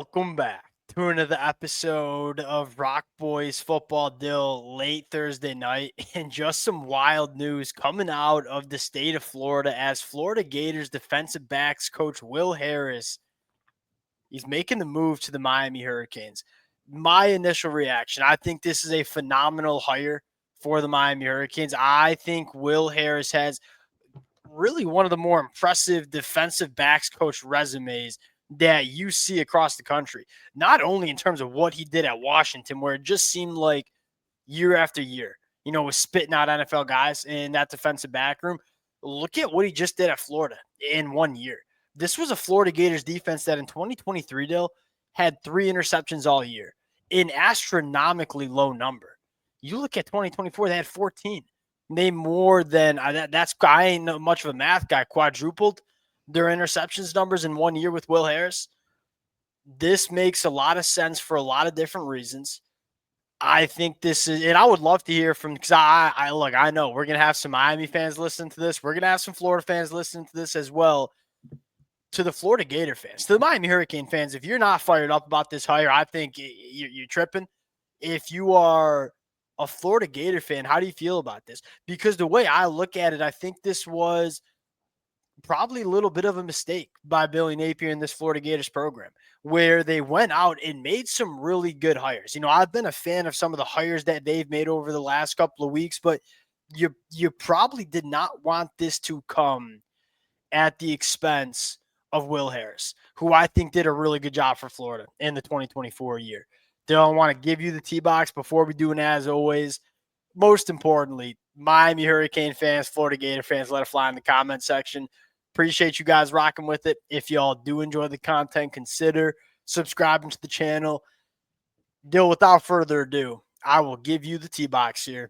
Welcome back to another episode of Rock Boys Football Dill late Thursday night, and just some wild news coming out of the state of Florida as Florida Gators defensive backs coach Will Harris, he's making the move to the Miami Hurricanes. My initial reaction, I think this is a phenomenal hire for the Miami Hurricanes. I think Will Harris has really one of the more impressive defensive backs coach resumes that you see across the country. Not only in terms of what he did at Washington, where it just seemed like year after year, was spitting out NFL guys in that defensive back room. Look at what he just did at Florida in 1 year. This was a Florida Gators defense that in 2023, Dill, had 3 interceptions all year, an astronomically low number. You look at 2024, they had 14. They more than that's I ain't much of a math guy, quadrupled their interceptions numbers in 1 year with Will Harris. This makes a lot of sense for a lot of different reasons. I think this is, and I would love to hear from, because I know we're going to have some Miami fans listening to this. We're going to have some Florida fans listening to this as well. To the Florida Gator fans, to the Miami Hurricane fans, if you're not fired up about this hire, I think you're tripping. If you are a Florida Gator fan, how do you feel about this? Because the way I look at it, I think this was probably a little bit of a mistake by Billy Napier in this Florida Gators program, where they went out and made some really good hires. I've been a fan of some of the hires that they've made over the last couple of weeks, but you probably did not want this to come at the expense of Will Harris, who I think did a really good job for Florida in the 2024 year. Dylan, want to give you the T-box before we do, and as always, most importantly, Miami Hurricane fans, Florida Gator fans, let it fly in the comment section. Appreciate you guys rocking with it. If y'all do enjoy the content, consider subscribing to the channel. Dill, without further ado, I will give you the T-box here.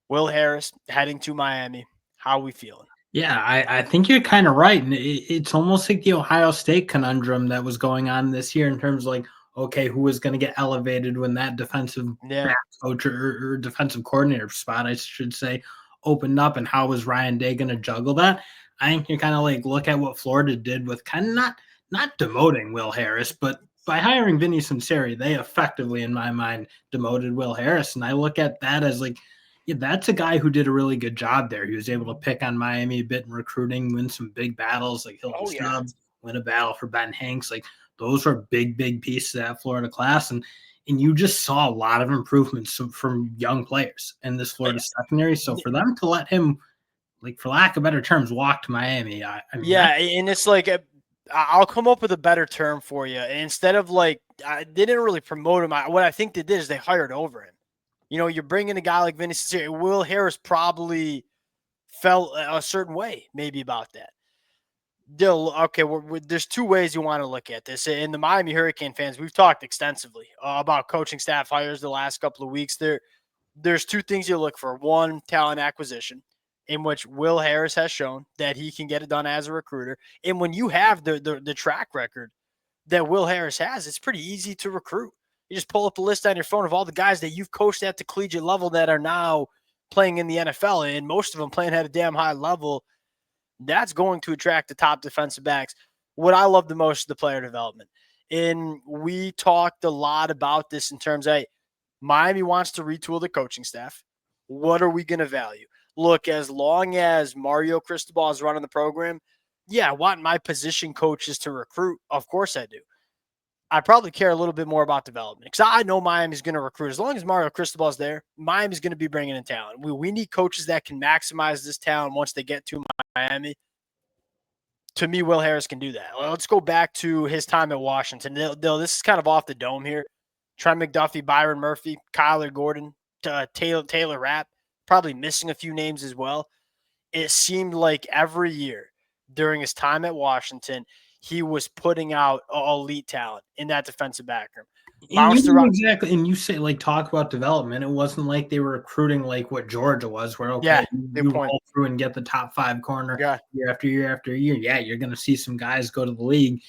Will Harris heading to Miami. How are we feeling? Yeah, I think you're kind of right. And it's almost like the Ohio State conundrum that was going on this year in terms of like, okay, who is going to get elevated when that defensive coach or defensive coordinator spot, I should say, opened up, and how was Ryan Day going to juggle that? I think you kind of like look at what Florida did with kind of not demoting Will Harris, but by hiring Vinny Sunseri, they effectively, in my mind, demoted Will Harris. And I look at that as like, yeah, that's a guy who did a really good job there. He was able to pick on Miami a bit in recruiting, win some big battles like Hilton Stubbs, win a battle for Ben Hanks. Like those were big pieces of that Florida class. And you just saw a lot of improvements from young players in this Florida secondary. So for them to let him, like for lack of better terms, walk to Miami. I mean, and it's like I'll come up with a better term for you. Instead of like, they didn't really promote him. What I think they did is they hired over him. You're bringing a guy like Vinny Sunseri. Will Harris probably felt a certain way maybe about that. Okay, there's 2 ways you want to look at this. And the Miami Hurricane fans, we've talked extensively about coaching staff hires the last couple of weeks. There's 2 things you look for. One, talent acquisition, in which Will Harris has shown that he can get it done as a recruiter. And when you have the track record that Will Harris has, it's pretty easy to recruit. You just pull up a list on your phone of all the guys that you've coached at the collegiate level that are now playing in the NFL, and most of them playing at a damn high level. That's going to attract the top defensive backs. What I love the most is the player development. And we talked a lot about this in terms of, hey, Miami wants to retool the coaching staff. What are we going to value? Look, as long as Mario Cristobal is running the program, yeah, I want my position coaches to recruit. Of course I do. I probably care a little bit more about development because I know Miami's going to recruit. As long as Mario Cristobal is there, Miami's going to be bringing in talent. We need coaches that can maximize this talent once they get to Miami. To me, Will Harris can do that. Let's go back to his time at Washington. This is kind of off the dome here. Trent McDuffie, Byron Murphy, Kyler Gordon, Taylor Rapp, probably missing a few names as well. It seemed like every year during his time at Washington, he was putting out elite talent in that defensive back room. Exactly. And you say, like, talk about development. It wasn't like they were recruiting like what Georgia was, where, okay, you roll through and get the top 5 corner year after year after year. Yeah, you're going to see some guys go to the league.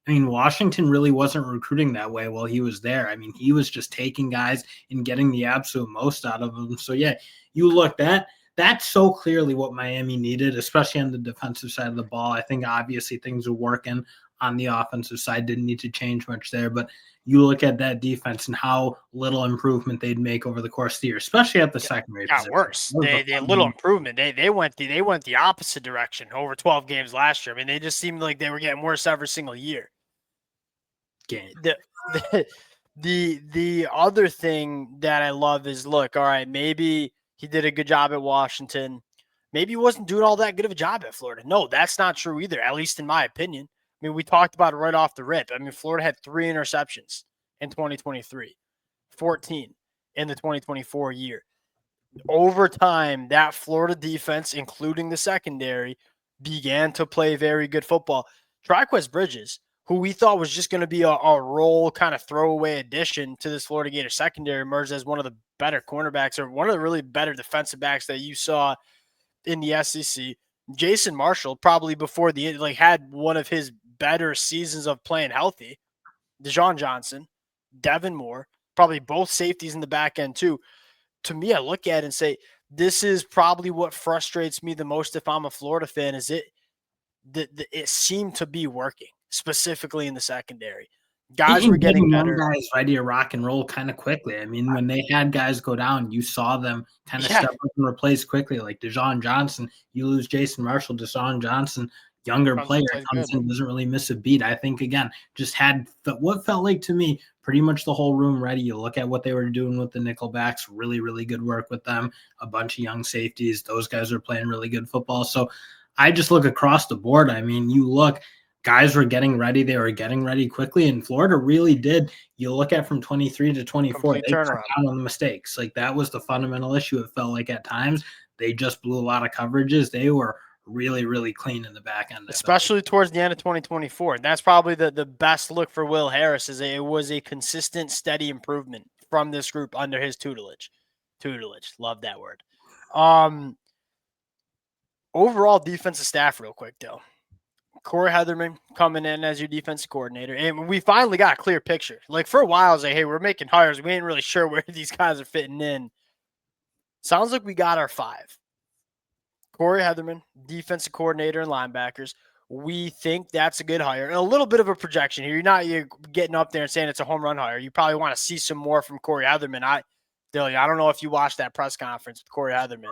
I mean, Washington really wasn't recruiting that way while he was there. I mean, he was just taking guys and getting the absolute most out of them. So, yeah, you looked at that's so clearly what Miami needed, especially on the defensive side of the ball. I think obviously things are working on the offensive side. Didn't need to change much there, but you look at that defense and how little improvement they'd make over the course of the year, especially at the secondary Got position. worse. They little improvement. They went the opposite direction over 12 games last year. I mean, they just seemed like they were getting worse every single year. Game. The other thing that I love is, look, all right, maybe he did a good job at Washington. Maybe he wasn't doing all that good of a job at Florida. No, that's not true either, at least in my opinion. I mean, we talked about it right off the rip. I mean, Florida had 3 interceptions in 2023, 14 in the 2024 year. Over time, that Florida defense, including the secondary, began to play very good football. Triquez Bridges, who we thought was just going to be a role kind of throwaway addition to this Florida Gator secondary, emerged as one of the better cornerbacks or one of the really better defensive backs that you saw in the SEC. Jason Marshall, probably before had one of his better seasons of playing healthy. Deshaun Johnson, Devin Moore, probably both safeties in the back end too. To me, I look at it and say, this is probably what frustrates me the most if I'm a Florida fan, is it seemed to be working, specifically in the secondary. Guys were getting better. Guys ready to rock and roll kind of quickly. I mean, when they had guys go down, you saw them kind of step up and replace quickly. Like Deshaun Johnson, you lose Jason Marshall, Deshaun Johnson, younger player comes in, doesn't really miss a beat. I think, again, just had what felt like to me pretty much the whole room ready. You look at what they were doing with the nickelbacks, really, really good work with them. A bunch of young safeties. Those guys are playing really good football. So I just look across the board. I mean, you look – guys were getting ready. They were getting ready quickly, and Florida really did. You look at from 23 to 24, they cut down on the mistakes. Like, that was the fundamental issue. It felt like at times they just blew a lot of coverages. They were really, really clean in the back end. Especially towards the end of 2024. And that's probably the best look for Will Harris, is it was a consistent, steady improvement from this group under his tutelage. Love that word. Overall defensive staff, real quick, though. Corey Heatherman coming in as your defensive coordinator. And we finally got a clear picture. Like, for a while, I was like, hey, we're making hires. We ain't really sure where these guys are fitting in. Sounds like we got our 5. Corey Heatherman, defensive coordinator and linebackers. We think that's a good hire. A little bit of a projection here. You're getting up there and saying it's a home run hire. You probably want to see some more from Corey Heatherman. I don't know if you watched that press conference with Corey Heatherman,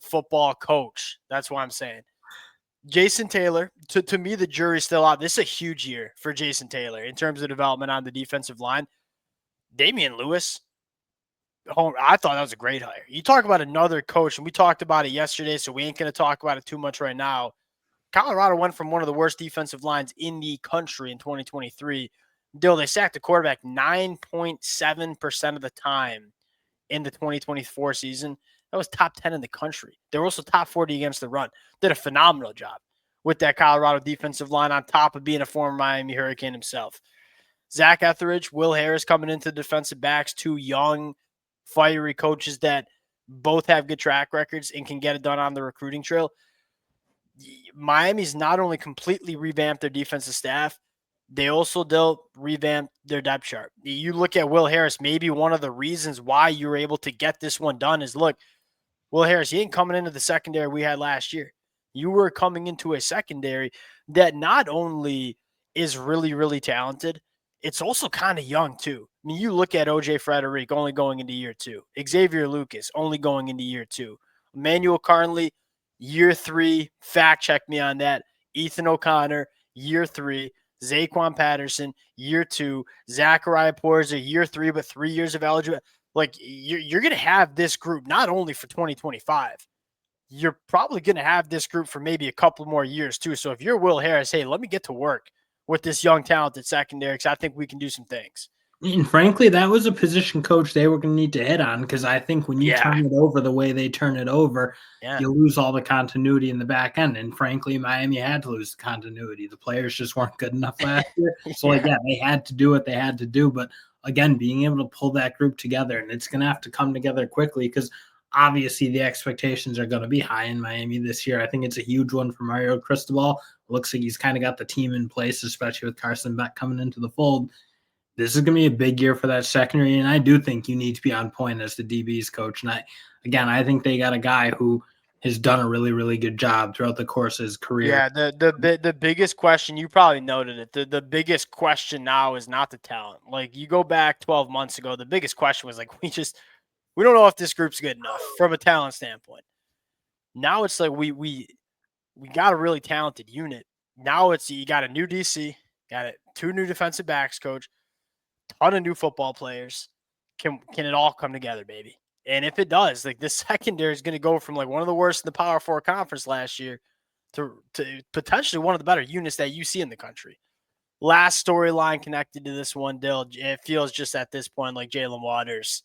football coach. That's what I'm saying. Jason Taylor, to me, the jury's still out. This is a huge year for Jason Taylor in terms of development on the defensive line. Damian Lewis, I thought that was a great hire. You talk about another coach, and we talked about it yesterday, so we ain't going to talk about it too much right now. Colorado went from one of the worst defensive lines in the country in 2023. They sacked the quarterback 9.7% of the time in the 2024 season. That was top 10 in the country. They were also top 40 against the run. Did a phenomenal job with that Colorado defensive line, on top of being a former Miami Hurricane himself. Zach Etheridge, Will Harris coming into the defensive backs, 2 young, fiery coaches that both have good track records and can get it done on the recruiting trail. Miami's not only completely revamped their defensive staff, they also revamp their depth chart. You look at Will Harris, maybe one of the reasons why you were able to get this one done is, look, Will Harris, he ain't coming into the secondary we had last year. You were coming into a secondary that not only is really, really talented, it's also kind of young too. I mean, you look at O.J. Frederick only going into year 2. Xavier Lucas only going into year 2. Emmanuel Carnley, year 3. Fact check me on that. Ethan O'Connor, year 3. Zaquan Patterson, year 2. Zachariah Porza, year 3, but 3 years of eligibility. Like, you're going to have this group not only for 2025, you're probably going to have this group for maybe a couple more years too. So if you're Will Harris, hey, let me get to work with this young, talented secondary, because I think we can do some things. And frankly, that was a position coach they were going to need to hit on, because I think when you turn it over the way they turn it over, you lose all the continuity in the back end. And frankly, Miami had to lose the continuity. The players just weren't good enough last year. So, they had to do what they had to do. But again, being able to pull that group together, and it's going to have to come together quickly, because obviously the expectations are going to be high in Miami this year. I think it's a huge one for Mario Cristobal. Looks like he's kind of got the team in place, especially with Carson Beck coming into the fold. This is going to be a big year for that secondary, and I do think you need to be on point as the DB's coach. And I think they got a guy who has done a really, really good job throughout the course of his career. Yeah, the biggest question, you probably noted it. The biggest question now is not the talent. Like, you go back 12 months ago, the biggest question was like, we don't know if this group's good enough from a talent standpoint. Now it's like we got a really talented unit. Now it's you got a new DC, got 2 new defensive backs coach, ton of new football players. Can it all come together, baby? And if it does, like, this secondary is going to go from like one of the worst in the Power 4 conference last year to potentially one of the better units that you see in the country. Last storyline connected to this one, Dill. It feels just at this point like Jalen Waters,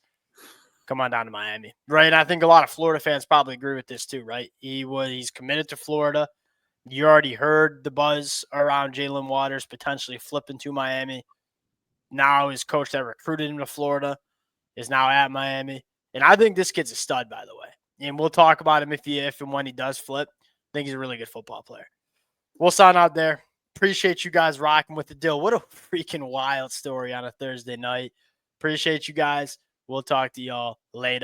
come on down to Miami, right? I think a lot of Florida fans probably agree with this too, right? He's committed to Florida. You already heard the buzz around Jalen Waters potentially flipping to Miami. Now his coach that recruited him to Florida is now at Miami. And I think this kid's a stud, by the way. And we'll talk about him if and when he does flip. I think he's a really good football player. We'll sign out there. Appreciate you guys rocking with the deal. What a freaking wild story on a Thursday night. Appreciate you guys. We'll talk to y'all later.